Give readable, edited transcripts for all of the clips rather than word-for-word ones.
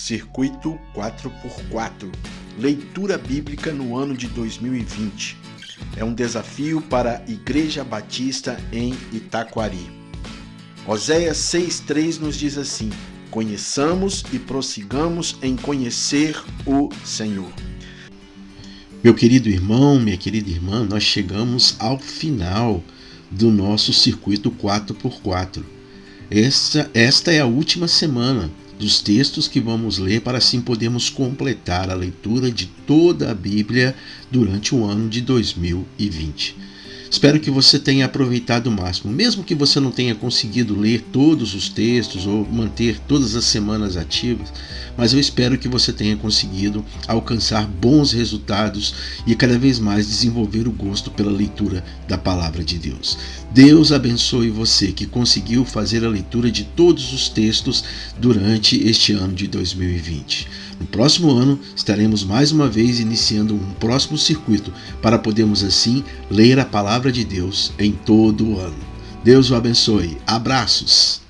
Circuito 4x4, leitura bíblica no ano de 2020. É um desafio para a Igreja Batista em Itaquari. Oséias 6,3 nos diz assim: conheçamos e prossigamos em conhecer o Senhor. Meu querido irmão, minha querida irmã, nós chegamos ao do nosso circuito 4x4. Esta é a última semana dos textos que vamos ler para assim podermos completar a leitura de toda a Bíblia durante o ano de 2020. Espero que você tenha aproveitado o máximo, mesmo que você não tenha conseguido ler todos os textos ou manter todas as semanas ativas, mas eu espero que você tenha conseguido alcançar bons resultados e cada vez mais desenvolver o gosto pela leitura da Palavra de Deus. Deus abençoe você que conseguiu fazer a leitura de todos os textos durante este ano de 2020. No próximo ano, estaremos mais uma vez iniciando um próximo circuito para podermos assim ler a Palavra de Deus em todo o ano. Deus o abençoe. Abraços!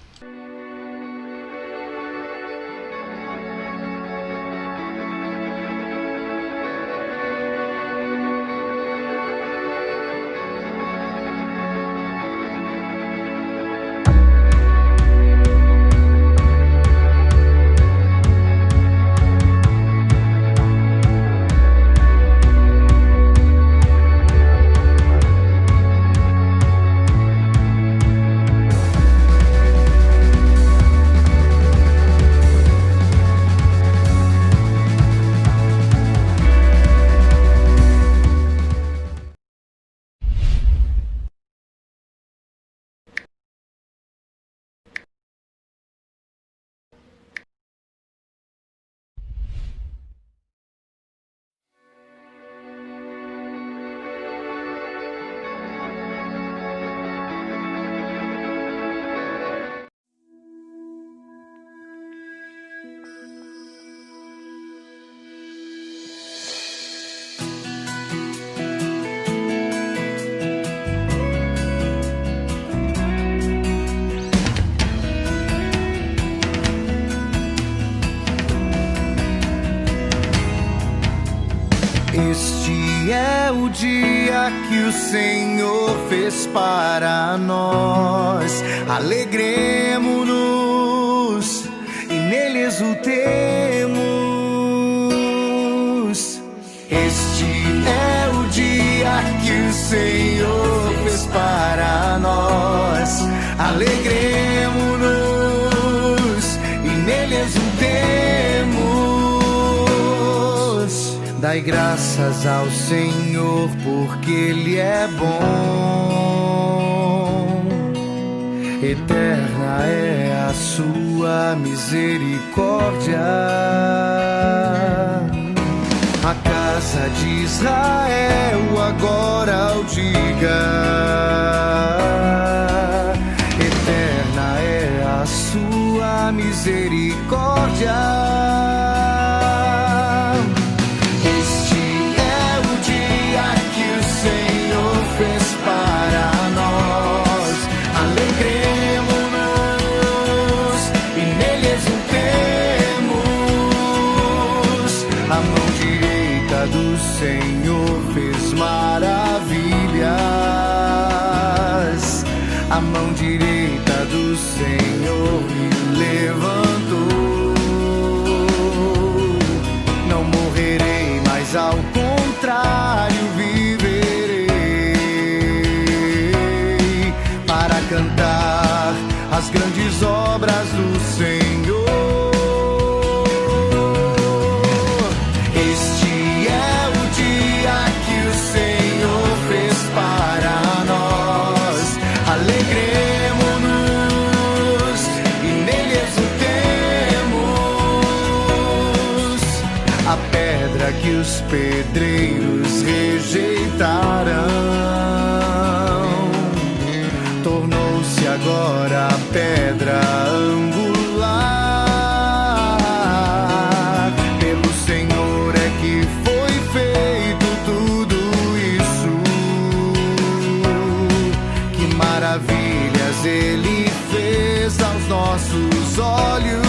Este é o dia que o Senhor fez para nós. Alegremo-nos e nele exultemos. Este é o dia que o Senhor fez para nós. Alegremo-nos e nele exultemos. Dai graças ao Senhor, porque Ele é bom. Eterna é a sua misericórdia. A casa de Israel agora o diga. Eterna é a sua misericórdia. Do Senhor fez maravilhas. A mão direita do Senhor me levantou. a pedra que os pedreiros rejeitaram tornou-se agora a pedra angular. Pelo Senhor é que foi feito tudo isso. Que maravilhas Ele fez aos nossos olhos.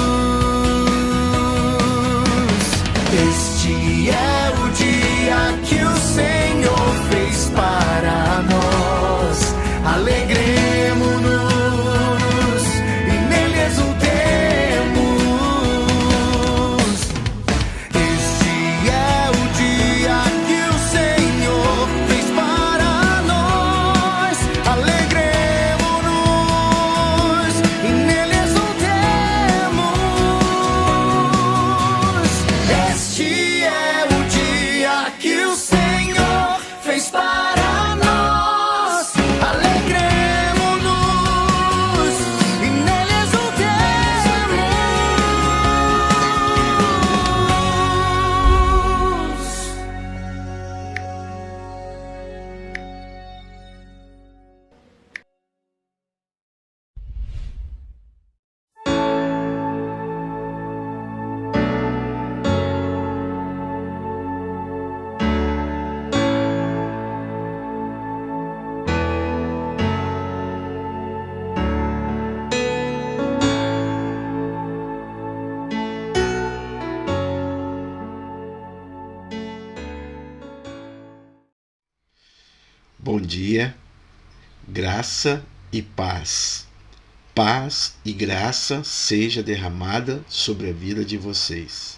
Este é o dia que o Senhor fez para nós. Alegremo-nos e nele exultemos. Este é o dia que o Senhor fez para nós. Alegremo-nos e nele exultemos. Este é o dia que o Senhor fez para nós. Alegremo-nos e nele Bom dia, graça e paz. Paz e graça seja derramada sobre a vida de vocês.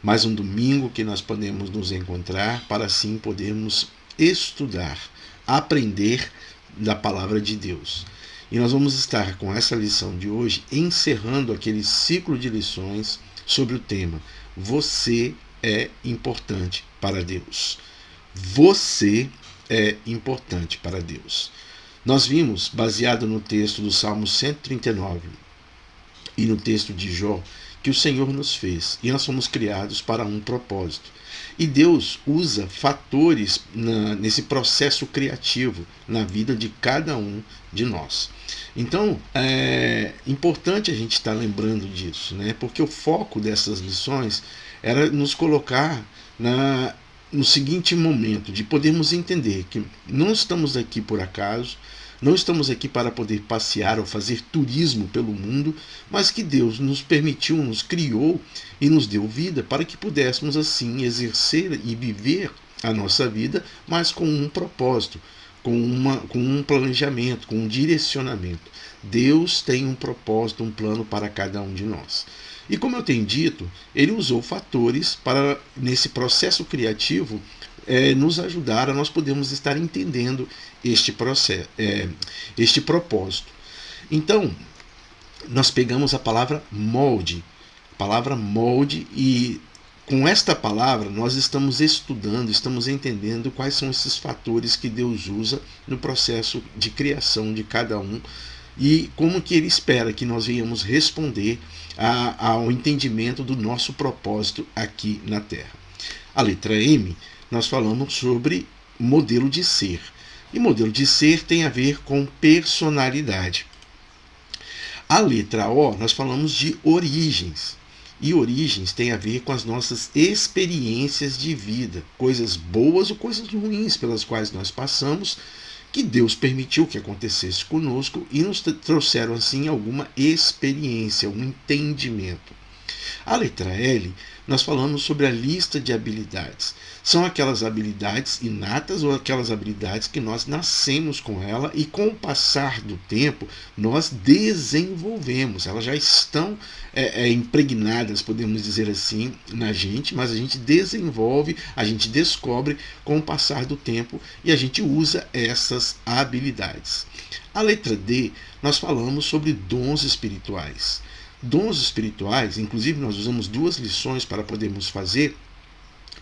Mais um domingo que nós podemos nos encontrar para assim podermos estudar, aprender da palavra de Deus. E nós vamos estar com essa lição de hoje encerrando aquele ciclo de lições sobre o tema Você é importante para Deus. Você é importante para Deus. Nós vimos, baseado no texto do Salmo 139 e no texto de Jó, que o Senhor nos fez e nós fomos criados para um propósito. E Deus usa fatores nesse processo criativo na vida de cada um de nós. Então, é importante a gente estar lembrando disso, né? Porque o foco dessas lições era nos colocar no seguinte momento, de podermos entender que não estamos aqui por acaso, não estamos aqui para poder passear ou fazer turismo pelo mundo, mas que Deus nos permitiu, nos criou e nos deu vida para que pudéssemos assim exercer e viver a nossa vida, mas com um propósito, com um planejamento, com um direcionamento. Deus tem um propósito, um plano para cada um de nós. E como eu tenho dito, ele usou fatores para, nesse processo criativo, nos ajudar a nós podermos estar entendendo este processo, este propósito. Então, nós pegamos a palavra molde, e com esta palavra nós estamos estudando, estamos entendendo quais são esses fatores que Deus usa no processo de criação de cada um e como que ele espera que nós venhamos responder ao entendimento do nosso propósito aqui na Terra. A letra M, nós falamos sobre modelo de ser. E modelo de ser tem a ver com personalidade. A letra O, nós falamos de origens. E origens tem a ver com as nossas experiências de vida, coisas boas ou coisas ruins pelas quais nós passamos, que Deus permitiu que acontecesse conosco e nos trouxeram assim alguma experiência, um entendimento. A letra L, nós falamos sobre a lista de habilidades. São aquelas habilidades inatas ou aquelas habilidades que nós nascemos com ela e com o passar do tempo nós desenvolvemos. Elas já estão impregnadas, podemos dizer assim, na gente, mas a gente desenvolve, a gente descobre com o passar do tempo e a gente usa essas habilidades. A letra D, nós falamos sobre dons espirituais. Dons espirituais, inclusive nós usamos 2 lições para podermos fazer,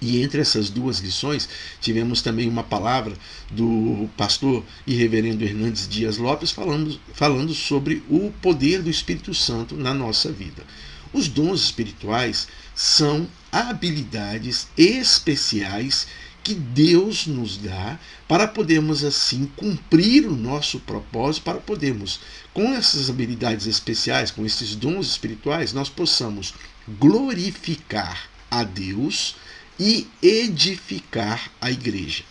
e entre essas 2 lições tivemos também uma palavra do pastor e reverendo Hernandes Dias Lopes falando sobre o poder do Espírito Santo na nossa vida. Os dons espirituais são habilidades especiais que Deus nos dá para podermos assim cumprir o nosso propósito, para podermos, com essas habilidades especiais, com esses dons espirituais, nós possamos glorificar a Deus e edificar a igreja.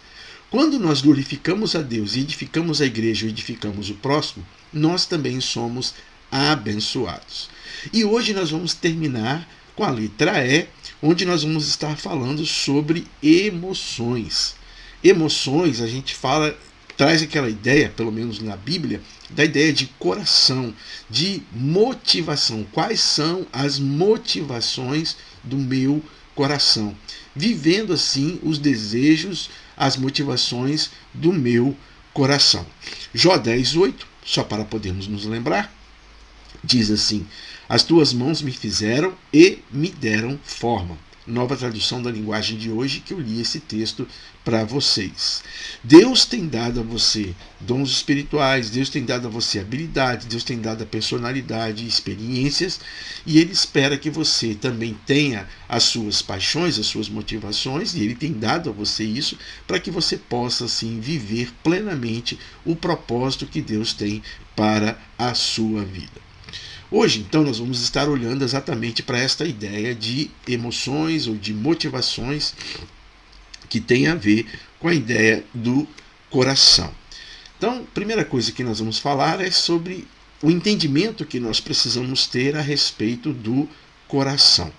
Quando nós glorificamos a Deus e edificamos a igreja, ou edificamos o próximo, nós também somos abençoados. E hoje nós vamos terminar com a letra E, onde nós vamos estar falando sobre emoções. Emoções, a gente traz aquela ideia, pelo menos na Bíblia, da ideia de coração, de motivação. Quais são as motivações do meu coração? Vivendo assim os desejos, as motivações do meu coração. Jó 10:8, só para podermos nos lembrar, diz assim: as tuas mãos me fizeram e me deram forma. Nova tradução da linguagem de hoje, que eu li esse texto para vocês. Deus tem dado a você dons espirituais, Deus tem dado a você habilidades, Deus tem dado a personalidade, experiências, e Ele espera que você também tenha as suas paixões, as suas motivações, e Ele tem dado a você isso para que você possa assim viver plenamente o propósito que Deus tem para a sua vida. Hoje, então, nós vamos estar olhando exatamente para esta ideia de emoções ou de motivações que tem a ver com a ideia do coração. Então, a primeira coisa que nós vamos falar é sobre o entendimento que nós precisamos ter a respeito do coração.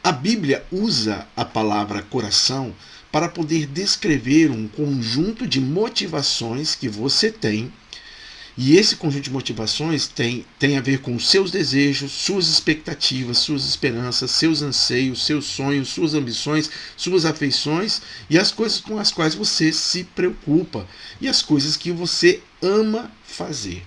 A Bíblia usa a palavra coração para poder descrever um conjunto de motivações que você tem. E esse conjunto de motivações tem a ver com os seus desejos, suas expectativas, suas esperanças, seus anseios, seus sonhos, suas ambições, suas afeições e as coisas com as quais você se preocupa e as coisas que você ama fazer.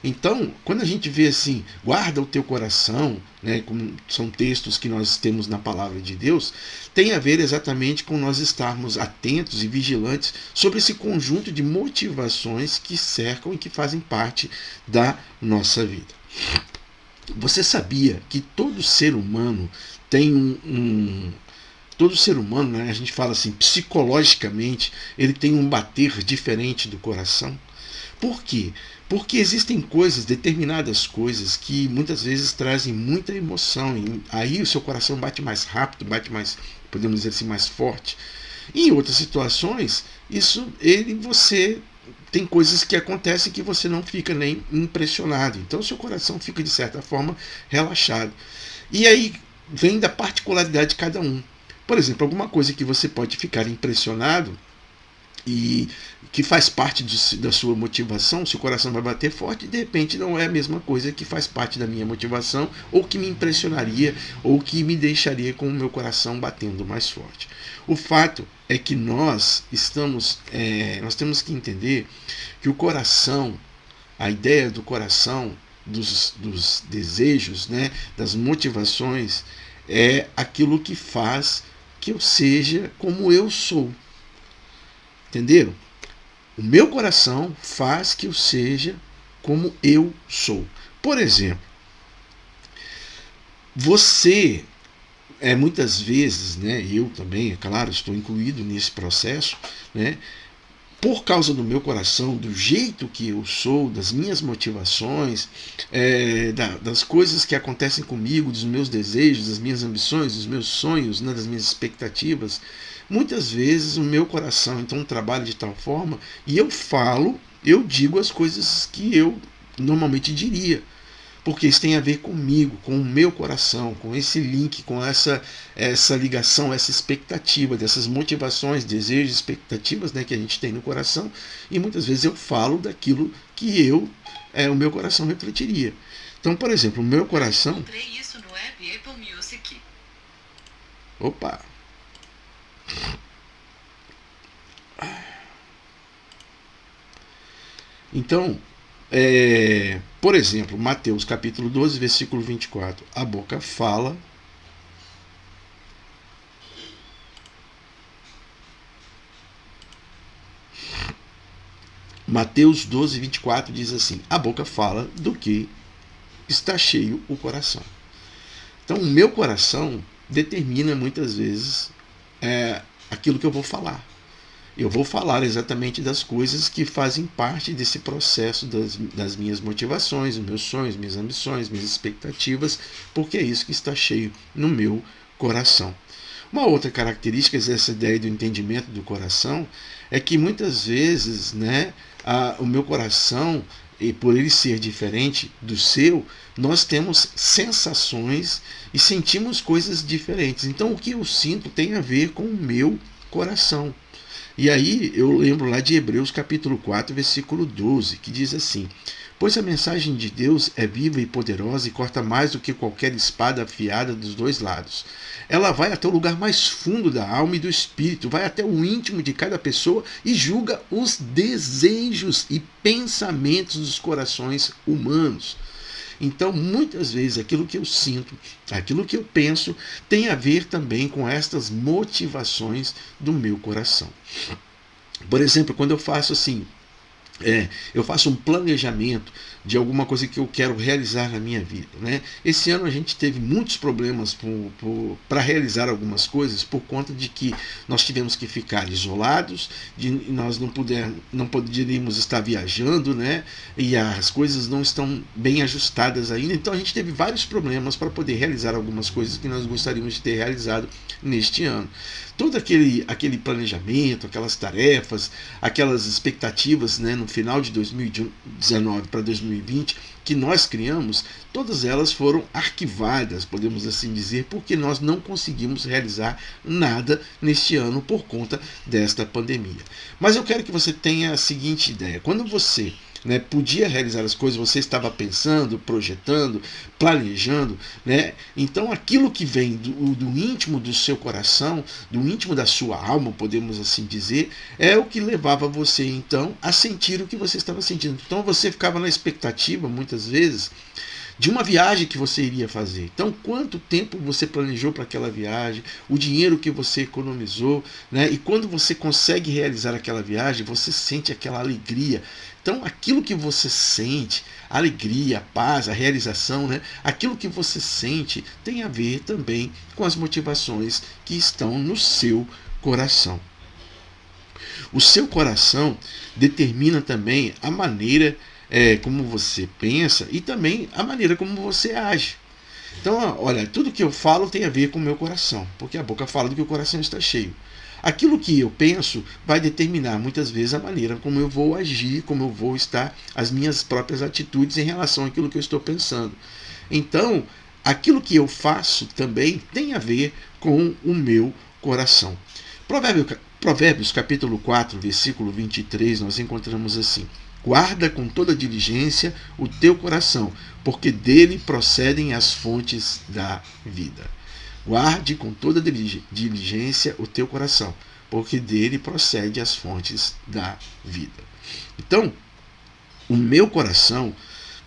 Então, quando a gente vê assim, guarda o teu coração, como são textos que nós temos na palavra de Deus, tem a ver exatamente com nós estarmos atentos e vigilantes sobre esse conjunto de motivações que cercam e que fazem parte da nossa vida. Você sabia que todo ser humano tem todo ser humano, a gente fala assim, psicologicamente, ele tem um bater diferente do coração? Por quê? Porque existem determinadas coisas que muitas vezes trazem muita emoção. E aí o seu coração bate mais rápido, bate mais, podemos dizer assim, mais forte. E em outras situações, você tem coisas que acontecem que você não fica nem impressionado. Então o seu coração fica, de certa forma, relaxado. E aí vem da particularidade de cada um. Por exemplo, alguma coisa que você pode ficar impressionado e que faz parte da sua motivação, seu coração vai bater forte e de repente não é a mesma coisa que faz parte da minha motivação ou que me impressionaria ou que me deixaria com o meu coração batendo mais forte. O fato é que nós temos que entender que o coração, a ideia do coração, dos desejos, das motivações, é aquilo que faz que eu seja como eu sou. Entenderam? O meu coração faz que eu seja como eu sou. Por exemplo, você, muitas vezes, eu também, é claro, estou incluído nesse processo, por causa do meu coração, do jeito que eu sou, das minhas motivações, das coisas que acontecem comigo, dos meus desejos, das minhas ambições, dos meus sonhos, das minhas expectativas, muitas vezes o meu coração então trabalha de tal forma e eu digo as coisas que eu normalmente diria, porque isso tem a ver comigo, com o meu coração, com esse link, com essa ligação, essa expectativa, dessas motivações, desejos, expectativas que a gente tem no coração, e muitas vezes eu falo daquilo que o meu coração refletiria. Então, por exemplo, o meu coração... Encontrei isso no app Apple Music. Opa! Então, por exemplo, Mateus capítulo 12, versículo 24, a boca fala Mateus 12, 24 diz assim, a boca fala do que está cheio o coração. Então o meu coração determina muitas vezes aquilo que eu vou falar. Eu vou falar exatamente das coisas que fazem parte desse processo das minhas motivações, dos meus sonhos, minhas ambições, minhas expectativas, porque é isso que está cheio no meu coração. Uma outra característica dessa ideia do entendimento do coração é que muitas vezes, né, o meu coração, e por ele ser diferente do seu, nós temos sensações e sentimos coisas diferentes. Então o que eu sinto tem a ver com o meu coração. E aí eu lembro lá de Hebreus capítulo 4, versículo 12, que diz assim: pois a mensagem de Deus é viva e poderosa e corta mais do que qualquer espada afiada dos dois lados. Ela vai até o lugar mais fundo da alma e do espírito, vai até o íntimo de cada pessoa e julga os desejos e pensamentos dos corações humanos. Então, muitas vezes, aquilo que eu sinto, aquilo que eu penso, tem a ver também com estas motivações do meu coração. Por exemplo, quando eu faço assim, eu faço um planejamento de alguma coisa que eu quero realizar na minha vida, né? Esse ano a gente teve muitos problemas para realizar algumas coisas por conta de que nós tivemos que ficar isolados, nós não poderíamos estar viajando, né? E as coisas não estão bem ajustadas ainda, então a gente teve vários problemas para poder realizar algumas coisas que nós gostaríamos de ter realizado neste ano. Todo aquele planejamento, aquelas tarefas, aquelas expectativas, né, no final de 2019 para 2020 que nós criamos, todas elas foram arquivadas, podemos assim dizer, porque nós não conseguimos realizar nada neste ano por conta desta pandemia. Mas eu quero que você tenha a seguinte ideia: quando você podia realizar as coisas, você estava pensando, projetando, planejando, né? Então aquilo que vem do íntimo do seu coração, do íntimo da sua alma, podemos assim dizer, é o que levava você então a sentir o que você estava sentindo. Então você ficava na expectativa, muitas vezes, de uma viagem que você iria fazer. Então, quanto tempo você planejou para aquela viagem, o dinheiro que você economizou, né? E quando você consegue realizar aquela viagem, você sente aquela alegria. Então, aquilo que você sente, a alegria, a paz, a realização, né? Aquilo que você sente tem a ver também com as motivações que estão no seu coração. O seu coração determina também a maneira como você pensa e também a maneira como você age. Então, olha, tudo que eu falo tem a ver com o meu coração, porque a boca fala do que o coração está cheio. Aquilo que eu penso vai determinar muitas vezes a maneira como eu vou agir, como eu vou estar, as minhas próprias atitudes em relação àquilo que eu estou pensando. Então, aquilo que eu faço também tem a ver com o meu coração. Provérbios capítulo 4, versículo 23, nós encontramos assim: guarda com toda diligência o teu coração, porque dele procedem as fontes da vida. Guarde com toda diligência o teu coração, porque dele procedem as fontes da vida. Então, o meu coração,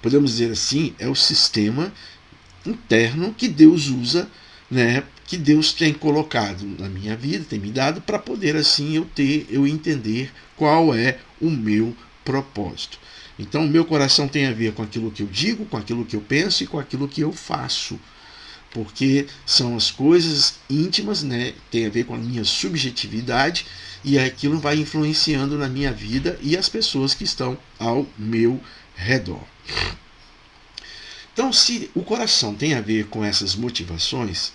podemos dizer assim, é o sistema interno que Deus usa, né, que Deus tem colocado na minha vida, tem me dado, para poder assim eu entender qual é o meu propósito. Então, o meu coração tem a ver com aquilo que eu digo, com aquilo que eu penso e com aquilo que eu faço, porque são as coisas íntimas, né? Tem a ver com a minha subjetividade, e aquilo vai influenciando na minha vida e as pessoas que estão ao meu redor. Então, se o coração tem a ver com essas motivações,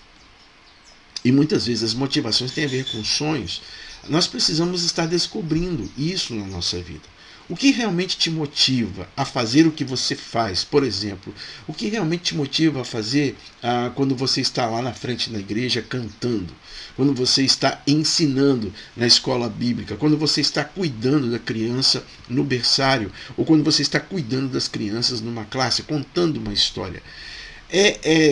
e muitas vezes as motivações têm a ver com sonhos, nós precisamos estar descobrindo isso na nossa vida. O que realmente te motiva a fazer o que você faz? Por exemplo, o que realmente te motiva a fazer quando você está lá na frente da igreja cantando? Quando você está ensinando na escola bíblica? Quando você está cuidando da criança no berçário? Ou quando você está cuidando das crianças numa classe, contando uma história?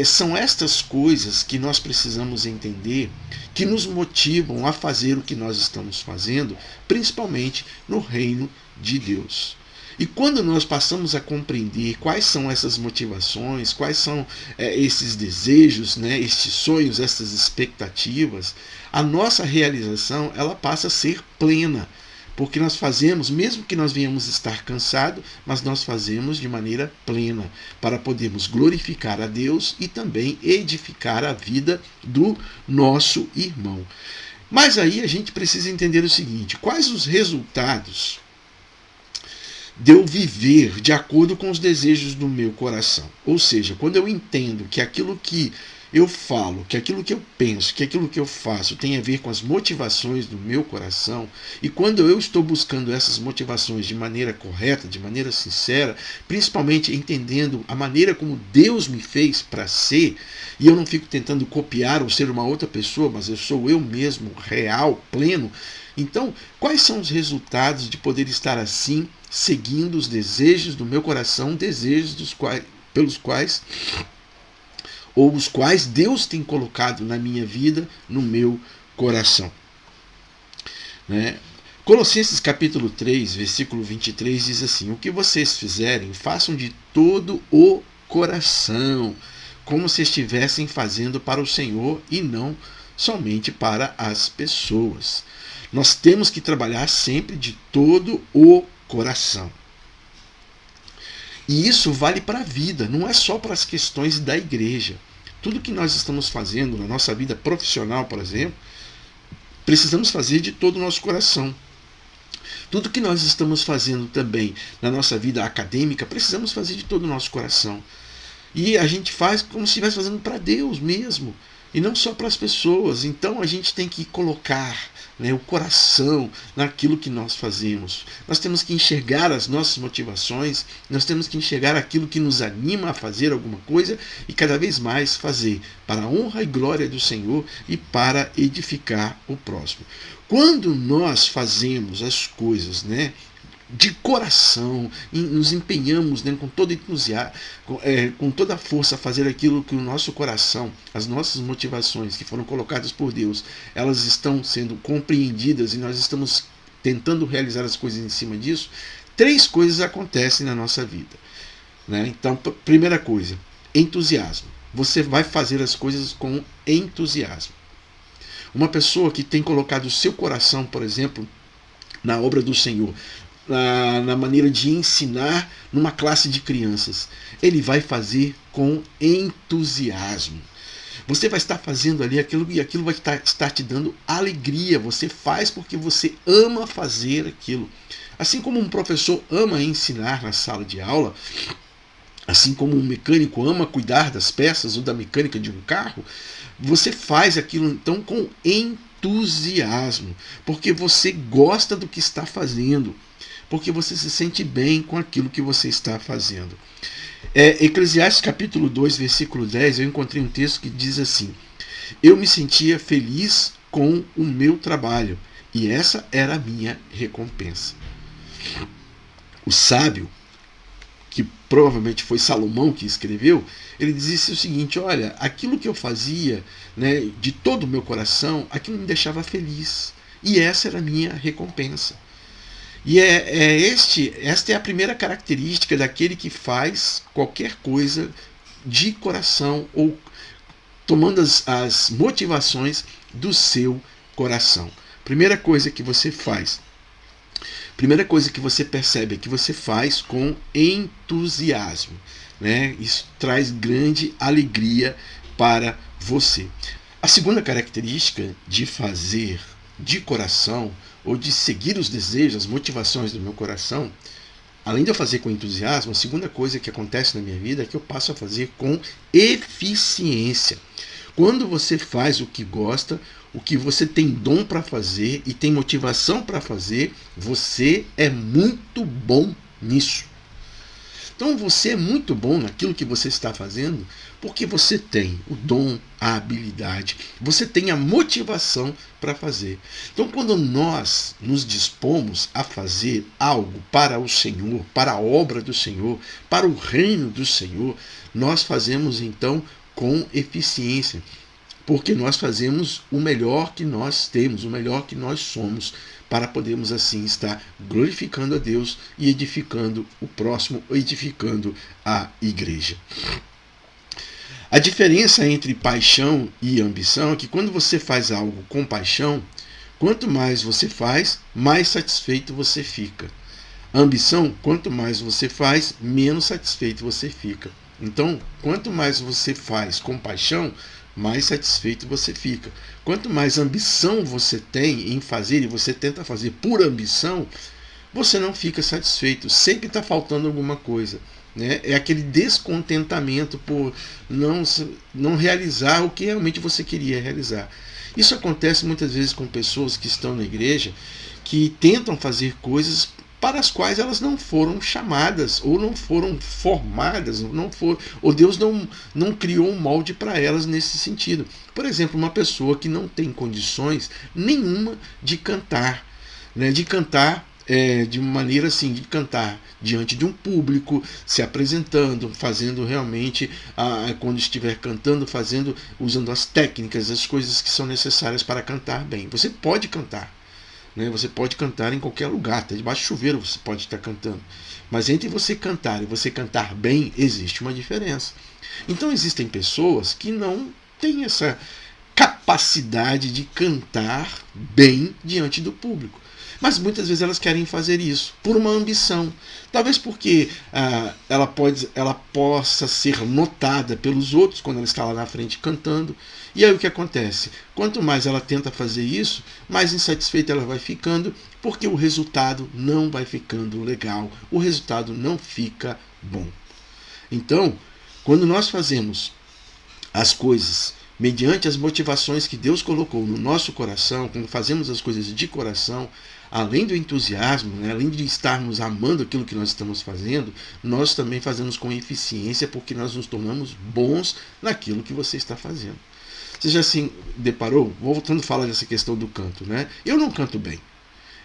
São estas coisas que nós precisamos entender, que nos motivam a fazer o que nós estamos fazendo, principalmente no reino de Deus. E quando nós passamos a compreender quais são essas motivações, quais são esses desejos, né, estes sonhos, essas expectativas, a nossa realização ela passa a ser plena, porque nós fazemos, mesmo que nós venhamos estar cansados, mas nós fazemos de maneira plena, para podermos glorificar a Deus e também edificar a vida do nosso irmão. Mas aí a gente precisa entender o seguinte: quais os resultados de eu viver de acordo com os desejos do meu coração? Ou seja, quando eu entendo que aquilo que eu falo, que aquilo que eu penso, que aquilo que eu faço tem a ver com as motivações do meu coração, e quando eu estou buscando essas motivações de maneira correta, de maneira sincera, principalmente entendendo a maneira como Deus me fez para ser, e eu não fico tentando copiar ou ser uma outra pessoa, mas eu sou eu mesmo, real, pleno. Então, quais são os resultados de poder estar assim, seguindo os desejos do meu coração, desejos pelos quais ou os quais Deus tem colocado na minha vida, no meu coração? Né? Colossenses capítulo 3, versículo 23 diz assim: o que vocês fizerem, façam de todo o coração, como se estivessem fazendo para o Senhor e não somente para as pessoas. Nós temos que trabalhar sempre de todo o coração. E isso vale para a vida, não é só para as questões da igreja. Tudo que nós estamos fazendo na nossa vida profissional, por exemplo, precisamos fazer de todo o nosso coração. Tudo que nós estamos fazendo também na nossa vida acadêmica, precisamos fazer de todo o nosso coração. E a gente faz como se estivesse fazendo para Deus mesmo, e não só para as pessoas. Então a gente tem que colocar, né, o coração naquilo que nós fazemos. Nós temos que enxergar as nossas motivações, nós temos que enxergar aquilo que nos anima a fazer alguma coisa e cada vez mais fazer para a honra e glória do Senhor e para edificar o próximo. Quando nós fazemos as coisas, né, de coração, nos empenhamos, né, com todo entusiasmo, com toda a força a fazer aquilo que o nosso coração, as nossas motivações que foram colocadas por Deus, elas estão sendo compreendidas e nós estamos tentando realizar as coisas em cima disso, 3 coisas acontecem na nossa vida. Né? Então, primeira coisa, entusiasmo. Você vai fazer as coisas com entusiasmo. Uma pessoa que tem colocado o seu coração, por exemplo, na obra do Senhor, na maneira de ensinar numa classe de crianças, ele vai fazer com entusiasmo. Você vai estar fazendo ali aquilo e aquilo vai estar te dando alegria. Você faz porque você ama fazer aquilo. Assim como um professor ama ensinar na sala de aula, assim como um mecânico ama cuidar das peças ou da mecânica de um carro, você faz aquilo então com entusiasmo, porque você gosta do que está fazendo, porque você se sente bem com aquilo que você está fazendo. Eclesiastes capítulo 2, versículo 10, eu encontrei um texto que diz assim: eu me sentia feliz com o meu trabalho, e essa era a minha recompensa. O sábio, que provavelmente foi Salomão que escreveu, ele dizia o seguinte: olha, aquilo que eu fazia, né, de todo o meu coração, aquilo me deixava feliz, e essa era a minha recompensa. E esta é a primeira característica daquele que faz qualquer coisa de coração ou tomando as motivações do seu coração. Primeira coisa que você faz, primeira coisa que você percebe é que você faz com entusiasmo. Né? Isso traz grande alegria para você. A segunda característica de fazer de coração, ou de seguir os desejos, as motivações do meu coração, além de eu fazer com entusiasmo, a segunda coisa que acontece na minha vida é que eu passo a fazer com eficiência. Quando você faz o que gosta, o que você tem dom para fazer e tem motivação para fazer, você é muito bom nisso. Então você é muito bom naquilo que você está fazendo porque você tem o dom, a habilidade, você tem a motivação para fazer. Então quando nós nos dispomos a fazer algo para o Senhor, para a obra do Senhor, para o reino do Senhor, nós fazemos então com eficiência, porque nós fazemos o melhor que nós temos, o melhor que nós somos, para podermos assim estar glorificando a Deus e edificando o próximo, edificando a igreja. A diferença entre paixão e ambição é que quando você faz algo com paixão, quanto mais você faz, mais satisfeito você fica. A ambição, quanto mais você faz, menos satisfeito você fica. Então, quanto mais você faz com paixão, mais satisfeito você fica. Quanto mais ambição você tem em fazer, e você tenta fazer por ambição, você não fica satisfeito. Sempre está faltando alguma coisa. Né? É aquele descontentamento por não realizar o que realmente você queria realizar. Isso acontece muitas vezes com pessoas que estão na igreja, que tentam fazer coisas para as quais elas não foram chamadas, ou não foram formadas, ou Deus não criou um molde para elas nesse sentido. Por exemplo, uma pessoa que não tem condições nenhuma de cantar, né? De cantar de uma maneira assim, de cantar diante de um público, se apresentando, fazendo realmente, quando estiver cantando, usando as técnicas, as coisas que são necessárias para cantar bem. Você pode cantar. Né? Você pode cantar em qualquer lugar, até debaixo do chuveiro você pode estar cantando. Mas entre você cantar e você cantar bem, existe uma diferença. Então existem pessoas que não têm essa capacidade de cantar bem diante do público. Mas muitas vezes elas querem fazer isso por uma ambição. Talvez porque ela possa ser notada pelos outros quando ela está lá na frente cantando. E aí o que acontece? Quanto mais ela tenta fazer isso, mais insatisfeita ela vai ficando, porque o resultado não vai ficando legal. O resultado não fica bom. Então, quando nós fazemos as coisas mediante as motivações que Deus colocou no nosso coração, quando fazemos as coisas de coração, além do entusiasmo, né, além de estarmos amando aquilo que nós estamos fazendo, nós também fazemos com eficiência, porque nós nos tornamos bons naquilo que você está fazendo. Você já se deparou? Voltando a falar dessa questão do canto, né? Eu não canto bem.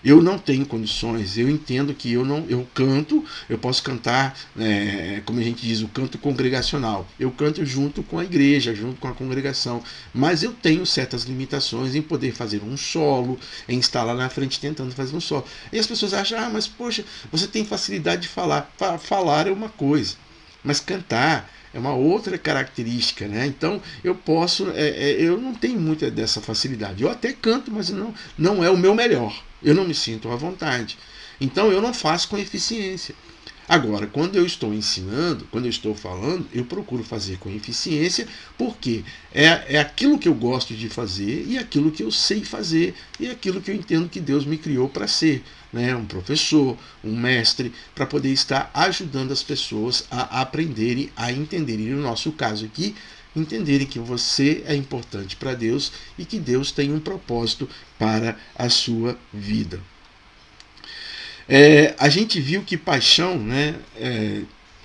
Eu não tenho condições, eu entendo que eu canto, eu posso cantar, como a gente diz, o canto congregacional. Eu canto junto com a igreja, junto com a congregação, mas eu tenho certas limitações em poder fazer um solo, em estar lá na frente tentando fazer um solo. E as pessoas acham, mas poxa, você tem facilidade de falar. Falar é uma coisa, mas cantar é uma outra característica, né? Então eu não tenho muita dessa facilidade. Eu até canto, mas não é o meu melhor. Eu não me sinto à vontade. Então eu não faço com eficiência. Agora, quando eu estou ensinando, quando eu estou falando, eu procuro fazer com eficiência, porque é aquilo que eu gosto de fazer, e aquilo que eu sei fazer, e aquilo que eu entendo que Deus me criou para ser, né? Um professor, um mestre, para poder estar ajudando as pessoas a aprenderem, a entenderem. E no nosso caso aqui, entenderem que você é importante para Deus e que Deus tem um propósito para a sua vida. A gente viu que paixão, né,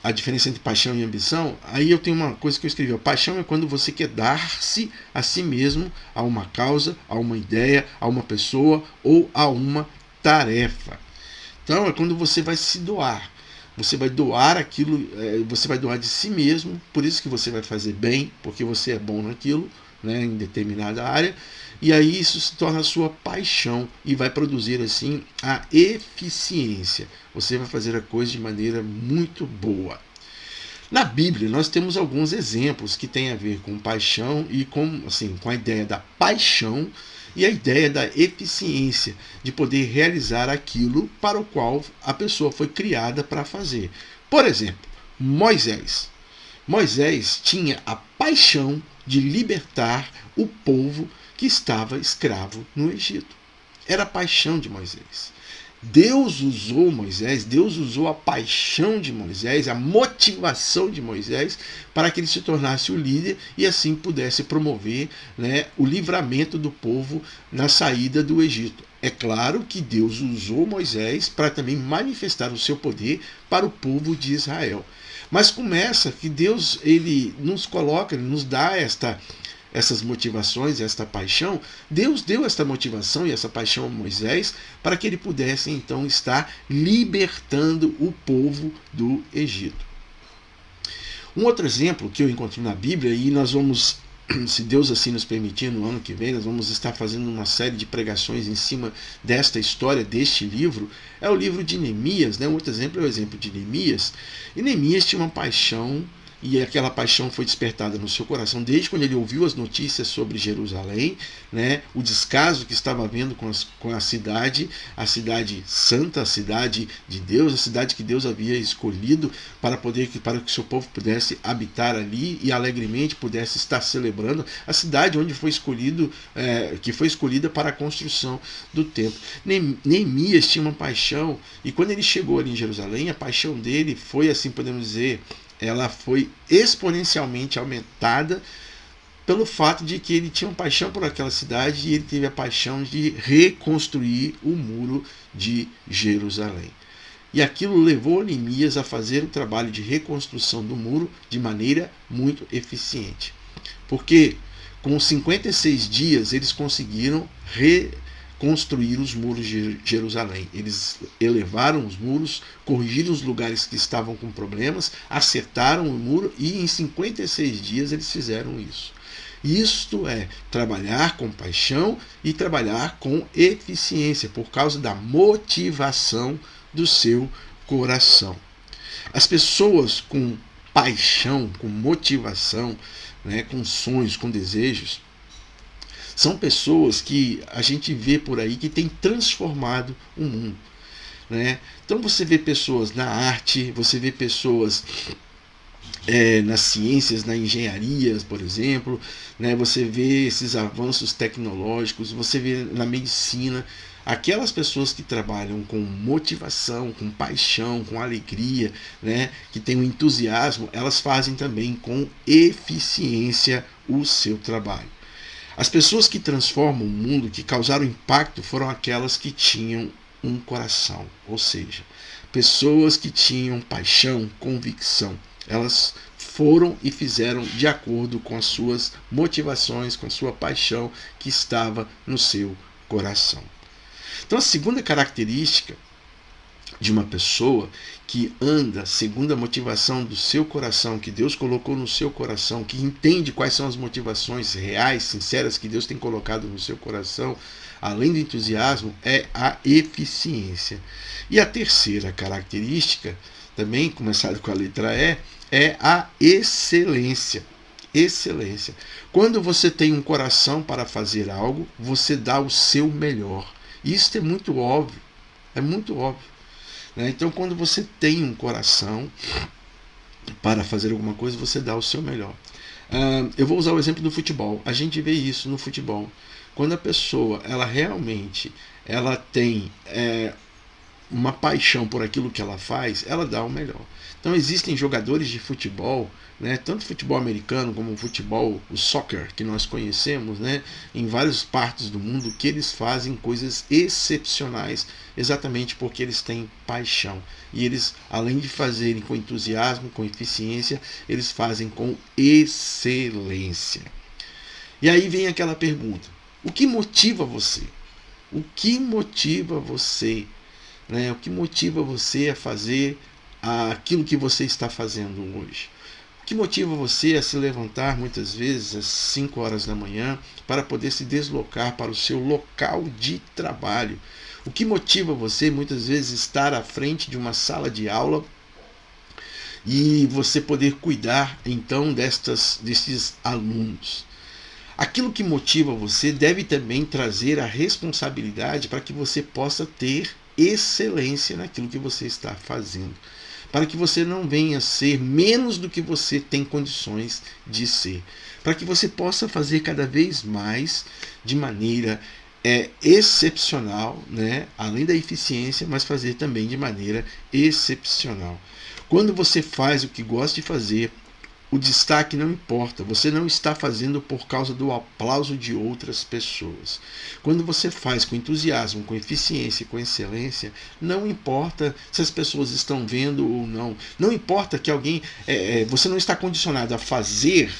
a diferença entre paixão e ambição, aí eu tenho uma coisa que eu escrevi. Paixão é quando você quer dar-se a si mesmo a uma causa, a uma ideia, a uma pessoa ou a uma tarefa. Então é quando você vai se doar. Você vai doar aquilo, você vai doar de si mesmo, por isso que você vai fazer bem, porque você é bom naquilo, né, em determinada área, e aí isso se torna a sua paixão e vai produzir assim a eficiência. Você vai fazer a coisa de maneira muito boa. Na Bíblia nós temos alguns exemplos que têm a ver com paixão e com a ideia da paixão e a ideia da eficiência, de poder realizar aquilo para o qual a pessoa foi criada para fazer. Por exemplo, Moisés. Moisés tinha a paixão de libertar o povo que estava escravo no Egito. Era a paixão de Moisés. Deus usou Moisés, Deus usou a paixão de Moisés, a motivação de Moisés, para que ele se tornasse o líder e assim pudesse promover, né, o livramento do povo na saída do Egito. É claro que Deus usou Moisés para também manifestar o seu poder para o povo de Israel. Mas começa que Deus ele nos coloca, ele nos dá essas motivações, esta paixão. Deus deu esta motivação e essa paixão a Moisés para que ele pudesse então estar libertando o povo do Egito. Um outro exemplo que eu encontrei na Bíblia, e nós vamos, se Deus assim nos permitir, no ano que vem, nós vamos estar fazendo uma série de pregações em cima desta história, deste livro, é o livro de Neemias, né? Um outro exemplo é o exemplo de Neemias. E Neemias tinha uma paixão e aquela paixão foi despertada no seu coração desde quando ele ouviu as notícias sobre Jerusalém, né, o descaso que estava havendo com a cidade santa, a cidade de Deus, a cidade que Deus havia escolhido para que seu povo pudesse habitar ali e alegremente pudesse estar celebrando, a cidade onde foi escolhido, que foi escolhida para a construção do templo. Neemias tinha uma paixão, e quando ele chegou ali em Jerusalém, a paixão dele foi, assim podemos dizer, ela foi exponencialmente aumentada pelo fato de que ele tinha uma paixão por aquela cidade e ele teve a paixão de reconstruir o muro de Jerusalém. E aquilo levou Neemias a fazer o trabalho de reconstrução do muro de maneira muito eficiente. Porque com 56 dias eles conseguiram reconstruir os muros de Jerusalém. Eles elevaram os muros, corrigiram os lugares que estavam com problemas, acertaram o muro e em 56 dias eles fizeram isso. Isto é trabalhar com paixão e trabalhar com eficiência, por causa da motivação do seu coração. As pessoas com paixão, com motivação, né, com sonhos, com desejos, são pessoas que a gente vê por aí que têm transformado o mundo, né? Então você vê pessoas na arte, você vê pessoas nas ciências, na engenharia, por exemplo, né? Você vê esses avanços tecnológicos, você vê na medicina, aquelas pessoas que trabalham com motivação, com paixão, com alegria, né? Que têm um entusiasmo, elas fazem também com eficiência o seu trabalho. As pessoas que transformam o mundo, que causaram impacto, foram aquelas que tinham um coração, ou seja, pessoas que tinham paixão, convicção. Elas foram e fizeram de acordo com as suas motivações, com a sua paixão que estava no seu coração. Então, a segunda característica de uma pessoa que anda segundo a motivação do seu coração, que Deus colocou no seu coração, que entende quais são as motivações reais, sinceras que Deus tem colocado no seu coração, além do entusiasmo, é a eficiência. E a terceira característica, também começado com a letra E, é a excelência. Excelência. Quando você tem um coração para fazer algo, você dá o seu melhor. Isso é muito óbvio. É muito óbvio. Então, quando você tem um coração para fazer alguma coisa, você dá o seu melhor. Eu vou usar o exemplo do futebol. A gente vê isso no futebol. Quando a pessoa ela realmente tem uma paixão por aquilo que ela faz, ela dá o melhor. Então existem jogadores de futebol, né, tanto futebol americano como o futebol, o soccer que nós conhecemos, né, em várias partes do mundo, que eles fazem coisas excepcionais, exatamente porque eles têm paixão. E eles, além de fazerem com entusiasmo, com eficiência, eles fazem com excelência. E aí vem aquela pergunta: o que motiva você? O que motiva você? Né? O que motiva você a fazer aquilo que você está fazendo hoje? O que motiva você a se levantar muitas vezes às 5 horas da manhã para poder se deslocar para o seu local de trabalho? O que motiva você muitas vezes estar à frente de uma sala de aula e você poder cuidar então desses alunos? Aquilo que motiva você deve também trazer a responsabilidade para que você possa ter excelência naquilo que você está fazendo, para que você não venha ser menos do que você tem condições de ser, para que você possa fazer cada vez mais de maneira excepcional, né? Além da eficiência, mas fazer também de maneira excepcional. Quando você faz o que gosta de fazer, o destaque não importa, você não está fazendo por causa do aplauso de outras pessoas. Quando você faz com entusiasmo, com eficiência, com excelência, não importa se as pessoas estão vendo ou não. Não importa que alguém... você não está condicionado a fazer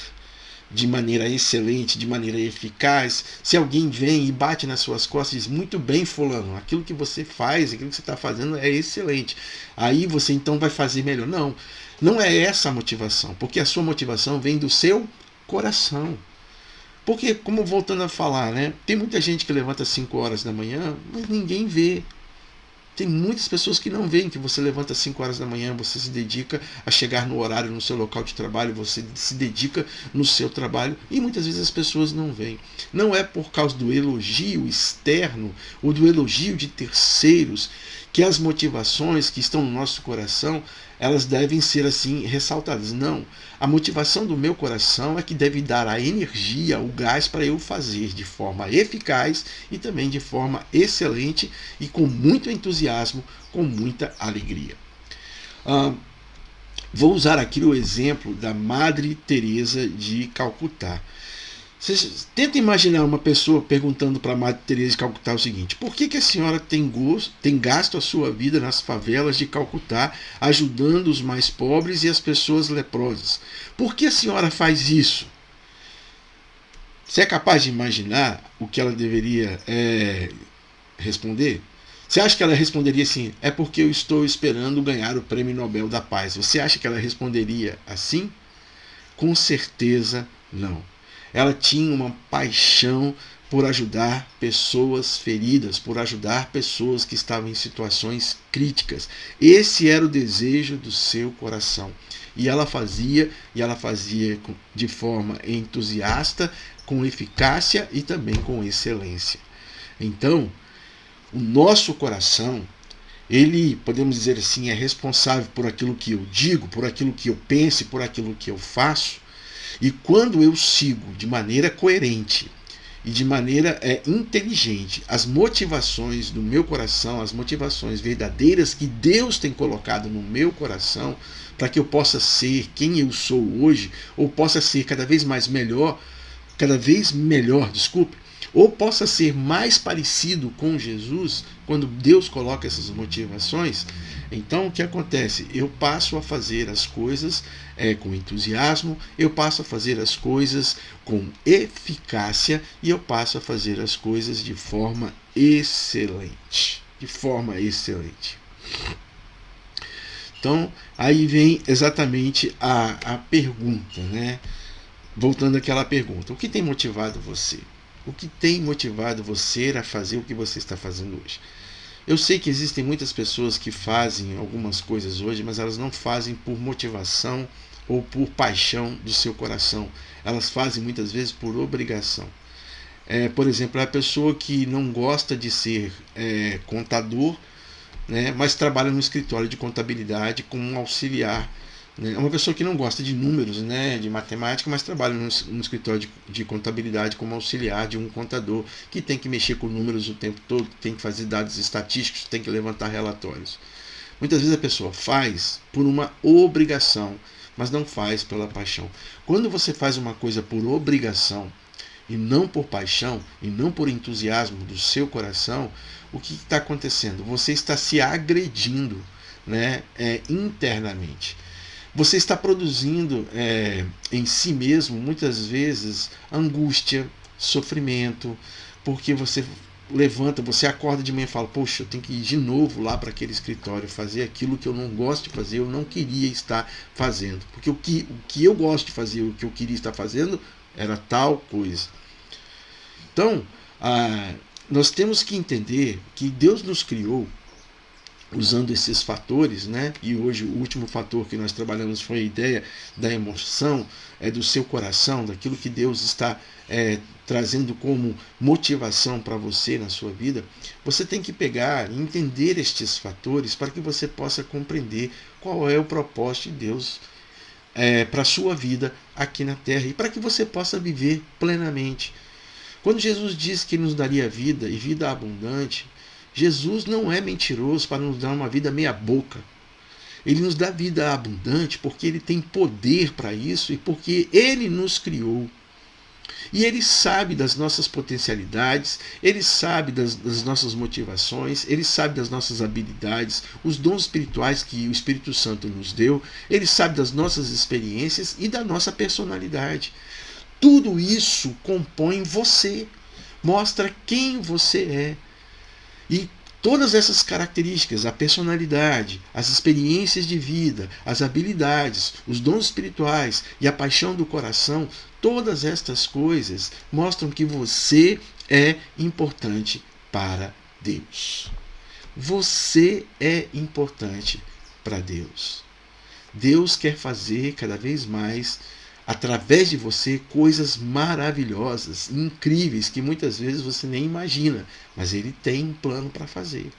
de maneira excelente, de maneira eficaz. Se alguém vem e bate nas suas costas e diz: muito bem, fulano, aquilo que você faz, aquilo que você está fazendo é excelente, aí você então vai fazer melhor. Não. Não é essa a motivação, porque a sua motivação vem do seu coração. Porque, como voltando a falar, né, tem muita gente que levanta às 5 horas da manhã, mas ninguém vê. Tem muitas pessoas que não veem que você levanta às 5 horas da manhã, você se dedica a chegar no horário no seu local de trabalho, você se dedica no seu trabalho, e muitas vezes as pessoas não veem. Não é por causa do elogio externo ou do elogio de terceiros que as motivações que estão no nosso coração, elas devem ser assim ressaltadas. Não. A motivação do meu coração é que deve dar a energia, o gás para eu fazer de forma eficaz e também de forma excelente e com muito entusiasmo, com muita alegria. Vou usar aqui o exemplo da Madre Teresa de Calcutá. Vocês tentam imaginar uma pessoa perguntando para a Madre Teresa de Calcutá o seguinte: por que a senhora tem gasto a sua vida nas favelas de Calcutá, ajudando os mais pobres e as pessoas leprosas? Por que a senhora faz isso? Você é capaz de imaginar o que ela deveria responder? Você acha que ela responderia assim: é porque eu estou esperando ganhar o Prêmio Nobel da Paz? Você acha que ela responderia assim? Com certeza não. Ela tinha uma paixão por ajudar pessoas feridas, por ajudar pessoas que estavam em situações críticas. Esse era o desejo do seu coração. E ela fazia de forma entusiasta, com eficácia e também com excelência. Então, o nosso coração, ele, podemos dizer assim, é responsável por aquilo que eu digo, por aquilo que eu penso, por aquilo que eu faço. E quando eu sigo de maneira coerente e de maneira inteligente as motivações do meu coração, as motivações verdadeiras que Deus tem colocado no meu coração, para que eu possa ser quem eu sou hoje, ou possa ser cada vez melhor, ou possa ser mais parecido com Jesus, quando Deus coloca essas motivações, então o que acontece? Eu passo a fazer as coisas com entusiasmo, eu passo a fazer as coisas com eficácia e eu passo a fazer as coisas de forma excelente. Então, aí vem exatamente a pergunta, né? Voltando àquela pergunta: o que tem motivado você? O que tem motivado você a fazer o que você está fazendo hoje? Eu sei que existem muitas pessoas que fazem algumas coisas hoje, mas elas não fazem por motivação ou por paixão do seu coração. Elas fazem muitas vezes por obrigação. Por exemplo, a pessoa que não gosta de ser contador, né, mas trabalha no escritório de contabilidade como um auxiliar. É uma pessoa que não gosta de números, né, de matemática, mas trabalha no escritório de contabilidade como auxiliar de um contador que tem que mexer com números o tempo todo, tem que fazer dados estatísticos, tem que levantar relatórios. Muitas vezes a pessoa faz por uma obrigação, mas não faz pela paixão. Quando você faz uma coisa por obrigação e não por paixão, e não por entusiasmo do seu coração, o que está acontecendo? Você está se agredindo, né, internamente. Você está produzindo em si mesmo, muitas vezes, angústia, sofrimento, porque você você acorda de manhã e fala: poxa, eu tenho que ir de novo lá para aquele escritório, fazer aquilo que eu não gosto de fazer, eu não queria estar fazendo. Porque o que eu gosto de fazer, o que eu queria estar fazendo, era tal coisa. Então, nós temos que entender que Deus nos criou usando esses fatores, né? E hoje o último fator que nós trabalhamos foi a ideia da emoção, do seu coração, daquilo que Deus está trazendo como motivação para você na sua vida. Você tem que pegar e entender estes fatores para que você possa compreender qual é o propósito de Deus para a sua vida aqui na Terra e para que você possa viver plenamente. Quando Jesus disse que nos daria vida e vida abundante, Jesus não é mentiroso para nos dar uma vida meia boca. Ele nos dá vida abundante porque Ele tem poder para isso e porque Ele nos criou. E Ele sabe das nossas potencialidades, Ele sabe das nossas motivações, Ele sabe das nossas habilidades, os dons espirituais que o Espírito Santo nos deu, Ele sabe das nossas experiências e da nossa personalidade. Tudo isso compõe você, mostra quem você é. E todas essas características, a personalidade, as experiências de vida, as habilidades, os dons espirituais e a paixão do coração, todas estas coisas mostram que você é importante para Deus. Você é importante para Deus. Deus quer fazer cada vez mais, através de você, coisas maravilhosas, incríveis, que muitas vezes você nem imagina, mas Ele tem um plano para fazer.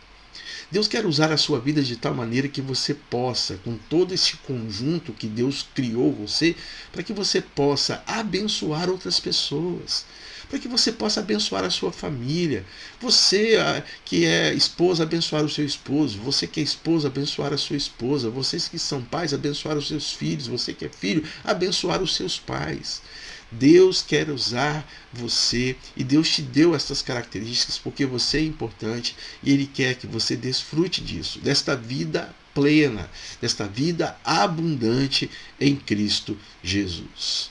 Deus quer usar a sua vida de tal maneira que você possa, com todo esse conjunto que Deus criou você, para que você possa abençoar outras pessoas, para que você possa abençoar a sua família. Você que é esposa, abençoar o seu esposo. Você que é esposa, abençoar a sua esposa. Vocês que são pais, abençoar os seus filhos. Você que é filho, abençoar os seus pais. Deus quer usar você e Deus te deu essas características porque você é importante e Ele quer que você desfrute disso, desta vida plena, desta vida abundante em Cristo Jesus.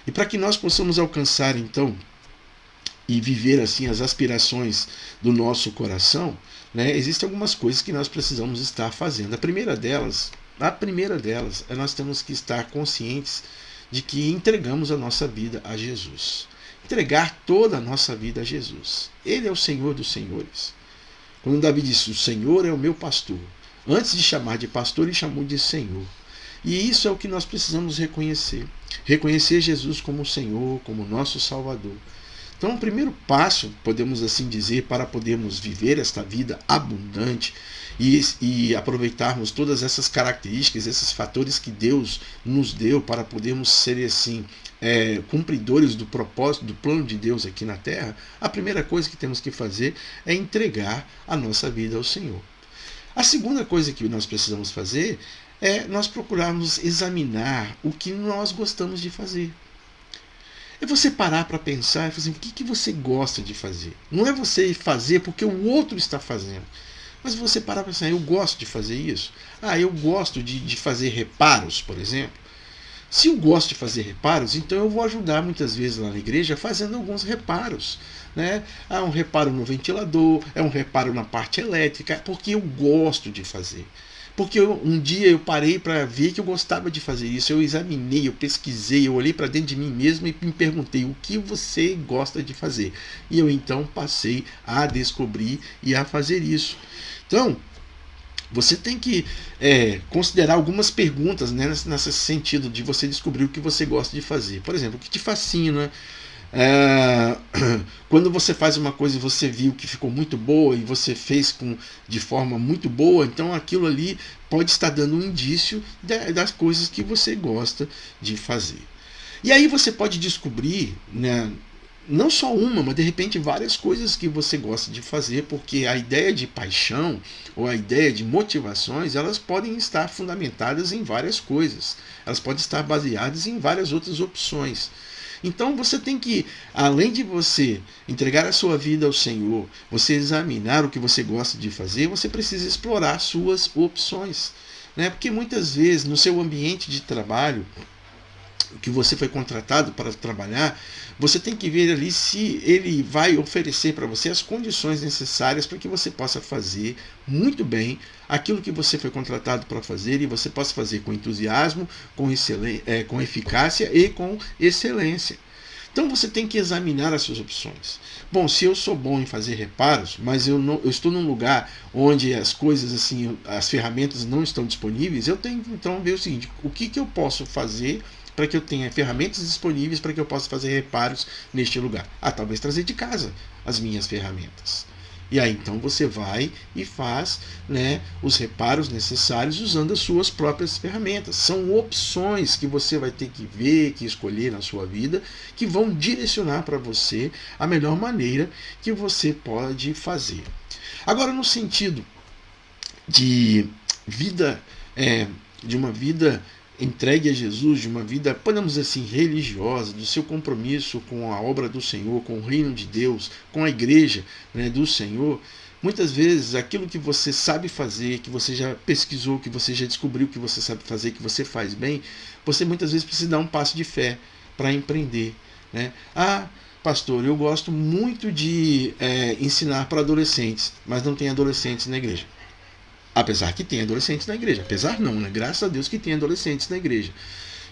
E para que nós possamos alcançar então e viver assim as aspirações do nosso coração, né, existem algumas coisas que nós precisamos estar fazendo. A primeira delas é nós temos que estar conscientes de que entregamos a nossa vida a Jesus. Entregar toda a nossa vida a Jesus. Ele é o Senhor dos senhores. Quando Davi disse, o Senhor é o meu pastor, antes de chamar de pastor, ele chamou de Senhor. E isso é o que nós precisamos reconhecer. Reconhecer Jesus como o Senhor, como nosso Salvador. Então, o primeiro passo, podemos assim dizer, para podermos viver esta vida abundante e aproveitarmos todas essas características, esses fatores que Deus nos deu para podermos ser assim, cumpridores do propósito, do plano de Deus aqui na Terra, a primeira coisa que temos que fazer é entregar a nossa vida ao Senhor. A segunda coisa que nós precisamos fazer é nós procurarmos examinar o que nós gostamos de fazer. É você parar para pensar e fazer o que você gosta de fazer. Não é você fazer porque o outro está fazendo. Mas você parar para pensar, eu gosto de fazer isso. Eu gosto de fazer reparos, por exemplo. Se eu gosto de fazer reparos, então eu vou ajudar muitas vezes lá na igreja fazendo alguns reparos. Né? Um reparo no ventilador, um reparo na parte elétrica, porque eu gosto de fazer. Porque um dia eu parei para ver que eu gostava de fazer isso, eu examinei, eu pesquisei, eu olhei para dentro de mim mesmo e me perguntei o que você gosta de fazer. E eu então passei a descobrir e a fazer isso. Então, você tem que considerar algumas perguntas, né, nesse sentido de você descobrir o que você gosta de fazer. Por exemplo, o que te fascina. Quando você faz uma coisa e você viu que ficou muito boa e você fez de forma muito boa, então aquilo ali pode estar dando um indício das coisas que você gosta de fazer. E aí você pode descobrir, né, não só uma, mas de repente várias coisas que você gosta de fazer, porque a ideia de paixão ou a ideia de motivações, elas podem estar fundamentadas em várias coisas, elas podem estar baseadas em várias outras opções. Então você tem que, além de você entregar a sua vida ao Senhor, você examinar o que você gosta de fazer, você precisa explorar suas opções. Né? Porque muitas vezes no seu ambiente de trabalho, que você foi contratado para trabalhar, você tem que ver ali se ele vai oferecer para você as condições necessárias para que você possa fazer muito bem aquilo que você foi contratado para fazer e você possa fazer com entusiasmo, com eficácia e com excelência. Então você tem que examinar as suas opções. Bom, se eu sou bom em fazer reparos, mas eu estou num lugar onde as coisas assim, as ferramentas não estão disponíveis, eu tenho que então ver o seguinte, o que eu posso fazer para que eu tenha ferramentas disponíveis para que eu possa fazer reparos neste lugar. Talvez trazer de casa as minhas ferramentas. E aí então você vai e faz, né, os reparos necessários usando as suas próprias ferramentas. São opções que você vai ter que ver, que escolher na sua vida, que vão direcionar para você a melhor maneira que você pode fazer. Agora, no sentido de vida, de uma vida entregue a Jesus, de uma vida, podemos dizer assim, religiosa, do seu compromisso com a obra do Senhor, com o reino de Deus, com a igreja, né, do Senhor, muitas vezes aquilo que você sabe fazer, que você já pesquisou, que você já descobriu que você sabe fazer, que você faz bem, você muitas vezes precisa dar um passo de fé para empreender. Né? Pastor, eu gosto muito de ensinar para adolescentes, mas não tem adolescentes na igreja. Apesar que tem adolescentes na igreja. Apesar não, né? Graças a Deus que tem adolescentes na igreja.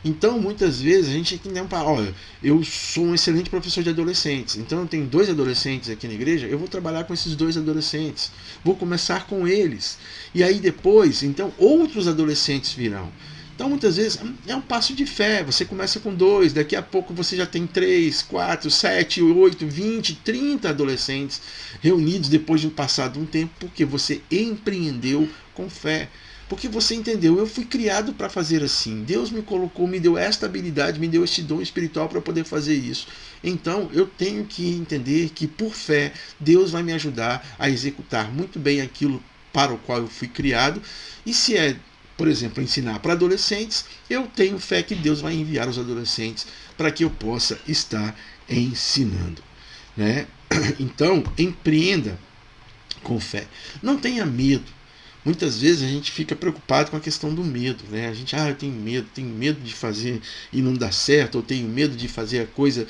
Então, muitas vezes, a gente tem que olha, eu sou um excelente professor de adolescentes, então eu tenho 2 adolescentes aqui na igreja, eu vou trabalhar com esses 2 adolescentes, vou começar com eles, e aí depois, então, outros adolescentes virão. Então, muitas vezes, é um passo de fé, você começa com 2, daqui a pouco você já tem 3, 4, 7, 8, 20, 30 adolescentes reunidos depois de um passado um tempo, porque você empreendeu com fé. Porque você entendeu, eu fui criado para fazer assim. Deus me colocou, me deu esta habilidade, me deu este dom espiritual para poder fazer isso. Então eu tenho que entender que por fé Deus vai me ajudar a executar muito bem aquilo para o qual eu fui criado. E se é, por exemplo, ensinar para adolescentes, eu tenho fé que Deus vai enviar os adolescentes para que eu possa estar ensinando, né? Então, empreenda com fé. Não tenha medo. Muitas vezes a gente fica preocupado com a questão do medo, né? A gente, eu tenho medo de fazer e não dar certo, ou tenho medo de fazer a coisa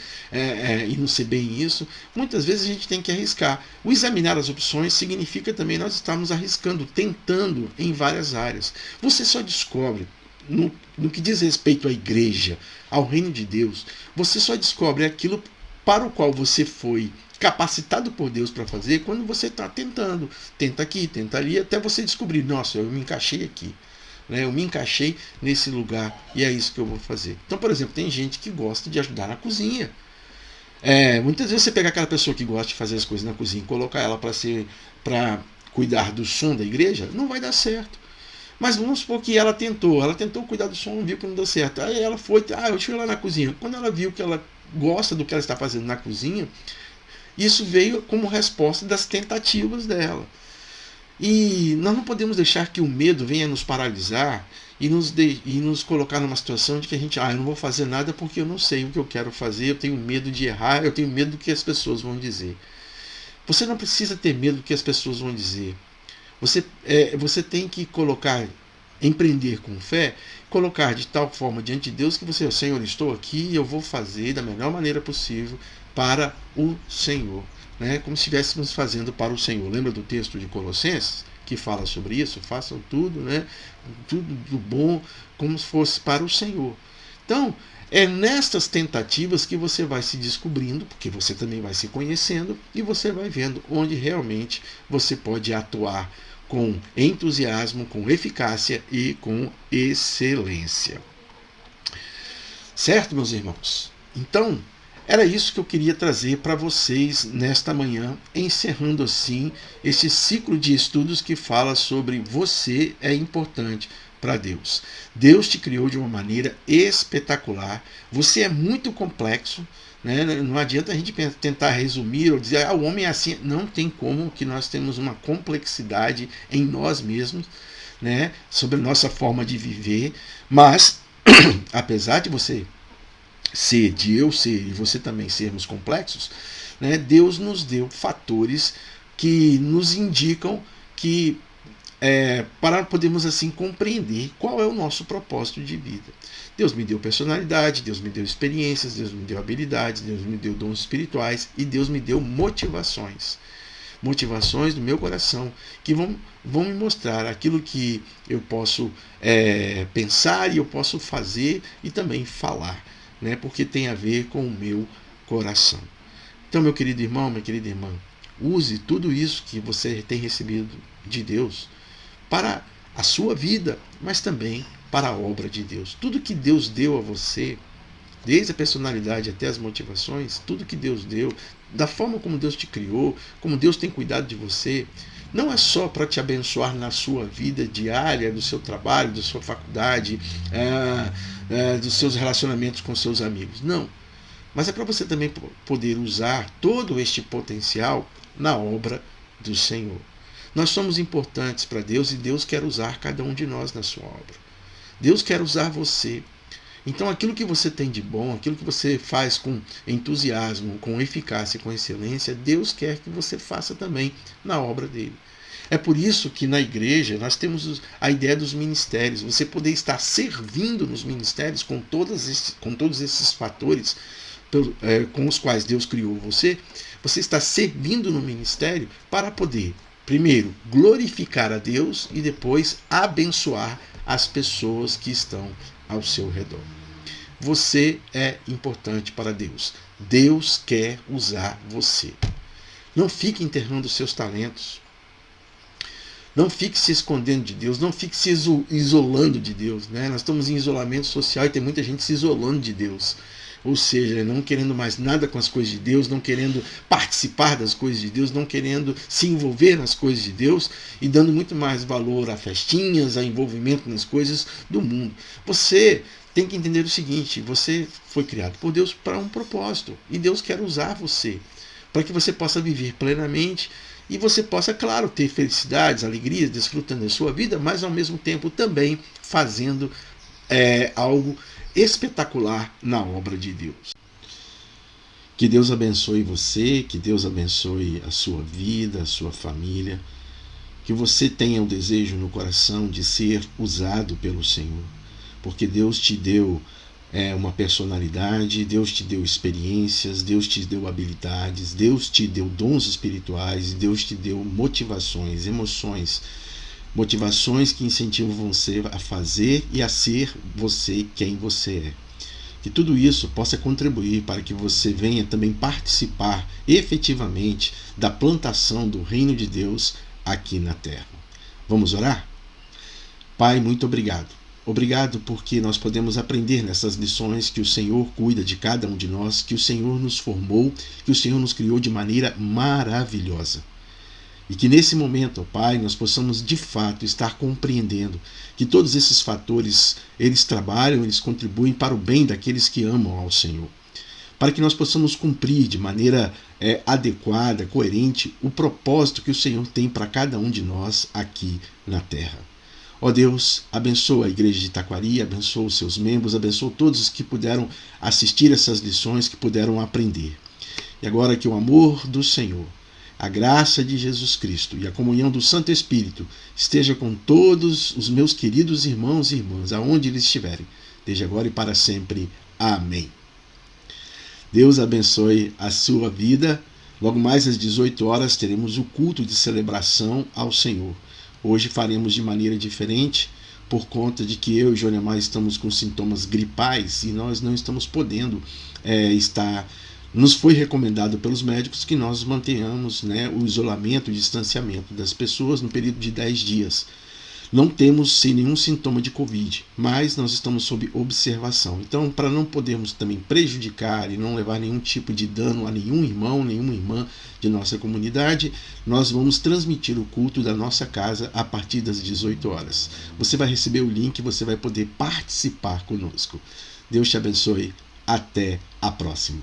e não ser bem isso. Muitas vezes a gente tem que arriscar. O examinar as opções significa também nós estarmos arriscando, tentando em várias áreas. Você só descobre, no que diz respeito à igreja, ao reino de Deus, você só descobre aquilo para o qual você foi capacitado por Deus para fazer quando você está tentando. Tenta aqui, tenta ali, até você descobrir, nossa, eu me encaixei aqui. Né? Eu me encaixei nesse lugar e é isso que eu vou fazer. Então, por exemplo, tem gente que gosta de ajudar na cozinha. Muitas vezes você pega aquela pessoa que gosta de fazer as coisas na cozinha e colocar ela para cuidar do som da igreja, não vai dar certo. Mas vamos supor que ela tentou cuidar do som, viu que não deu certo. Aí ela foi, eu fui lá na cozinha. Quando ela viu que ela gosta do que ela está fazendo na cozinha, isso veio como resposta das tentativas dela. E nós não podemos deixar que o medo venha nos paralisar e nos colocar numa situação de que a gente, eu não vou fazer nada porque eu não sei o que eu quero fazer, eu tenho medo de errar, eu tenho medo do que as pessoas vão dizer. Você não precisa ter medo do que as pessoas vão dizer. Você tem que empreender com fé, colocar de tal forma diante de Deus que você, Senhor, estou aqui e eu vou fazer da melhor maneira possível para o Senhor, né? Como se estivéssemos fazendo para o Senhor. Lembra do texto de Colossenses que fala sobre isso? Façam tudo, né? Tudo do bom como se fosse para o Senhor. Então, é nestas tentativas que você vai se descobrindo, porque você também vai se conhecendo e você vai vendo onde realmente você pode atuar com entusiasmo, com eficácia e com excelência. Certo, meus irmãos? Então, era isso que eu queria trazer para vocês nesta manhã, encerrando assim esse ciclo de estudos que fala sobre você é importante para Deus. Deus te criou de uma maneira espetacular. Você é muito complexo, né? Não adianta a gente tentar resumir ou dizer o homem é assim. Não tem como, que nós temos uma complexidade em nós mesmos, né? Sobre a nossa forma de viver. Mas, apesar de você ser, de eu ser e você também sermos complexos, né? Deus nos deu fatores que nos indicam que para podermos assim compreender qual é o nosso propósito de vida. Deus me deu personalidade, Deus me deu experiências, Deus me deu habilidades, Deus me deu dons espirituais e Deus me deu motivações do meu coração que vão me mostrar aquilo que eu posso pensar e eu posso fazer e também falar, né? Porque tem a ver com o meu coração. Então, meu querido irmão, minha querida irmã, use tudo isso que você tem recebido de Deus para a sua vida, mas também para a obra de Deus. Tudo que Deus deu a você, desde a personalidade até as motivações, tudo que Deus deu, da forma como Deus te criou, como Deus tem cuidado de você, não é só para te abençoar na sua vida diária, do seu trabalho, da sua faculdade, dos seus relacionamentos com seus amigos. Não. Mas é para você também poder usar todo este potencial na obra do Senhor. Nós somos importantes para Deus e Deus quer usar cada um de nós na sua obra. Deus quer usar você. Então aquilo que você tem de bom, aquilo que você faz com entusiasmo, com eficácia, com excelência, Deus quer que você faça também na obra dele. É por isso que na igreja nós temos a ideia dos ministérios. Você poder estar servindo nos ministérios com todos esses fatores com os quais Deus criou você. Você está servindo no ministério para poder, primeiro, glorificar a Deus e depois abençoar as pessoas que estão ao seu redor. Você é importante para Deus. Deus quer usar você. Não fique enterrando seus talentos. Não fique se escondendo de Deus. Não fique se isolando de Deus, né? Nós estamos em isolamento social e tem muita gente se isolando de Deus. Ou seja, não querendo mais nada com as coisas de Deus, não querendo participar das coisas de Deus, não querendo se envolver nas coisas de Deus e dando muito mais valor a festinhas, a envolvimento nas coisas do mundo. Você tem que entender o seguinte: você foi criado por Deus para um propósito e Deus quer usar você para que você possa viver plenamente e você possa, claro, ter felicidades, alegrias, desfrutando da sua vida, mas ao mesmo tempo também fazendo algo espetacular na obra de Deus. Que Deus abençoe você, que Deus abençoe a sua vida, a sua família, que você tenha o desejo no coração de ser usado pelo Senhor, porque Deus te deu uma personalidade, Deus te deu experiências, Deus te deu habilidades, Deus te deu dons espirituais, Deus te deu motivações, emoções, motivações que incentivam você a fazer e a ser você quem você é. Que tudo isso possa contribuir para que você venha também participar efetivamente da plantação do reino de Deus aqui na terra. Vamos orar? Pai, muito obrigado. Obrigado porque nós podemos aprender nessas lições que o Senhor cuida de cada um de nós, que o Senhor nos formou, que o Senhor nos criou de maneira maravilhosa. E que nesse momento, ó Pai, nós possamos de fato estar compreendendo que todos esses fatores, eles trabalham, eles contribuem para o bem daqueles que amam ao Senhor. Para que nós possamos cumprir de maneira adequada, coerente, o propósito que o Senhor tem para cada um de nós aqui na terra. Ó Deus, abençoa a igreja de Itaquari, abençoa os seus membros, abençoa todos os que puderam assistir essas lições, que puderam aprender. E agora que o amor do Senhor, a graça de Jesus Cristo e a comunhão do Santo Espírito esteja com todos os meus queridos irmãos e irmãs, aonde eles estiverem, desde agora e para sempre. Amém. Deus abençoe a sua vida. Logo mais às 18 horas teremos o culto de celebração ao Senhor. Hoje faremos de maneira diferente, por conta de que eu e Jonemar estamos com sintomas gripais e nós não estamos podendo estar. Nos foi recomendado pelos médicos que nós mantenhamos o isolamento, o distanciamento das pessoas no período de 10 dias. Não temos nenhum sintoma de Covid, mas nós estamos sob observação. Então, para não podermos também prejudicar e não levar nenhum tipo de dano a nenhum irmão, nenhuma irmã de nossa comunidade, nós vamos transmitir o culto da nossa casa a partir das 18 horas. Você vai receber o link e você vai poder participar conosco. Deus te abençoe. Até a próxima.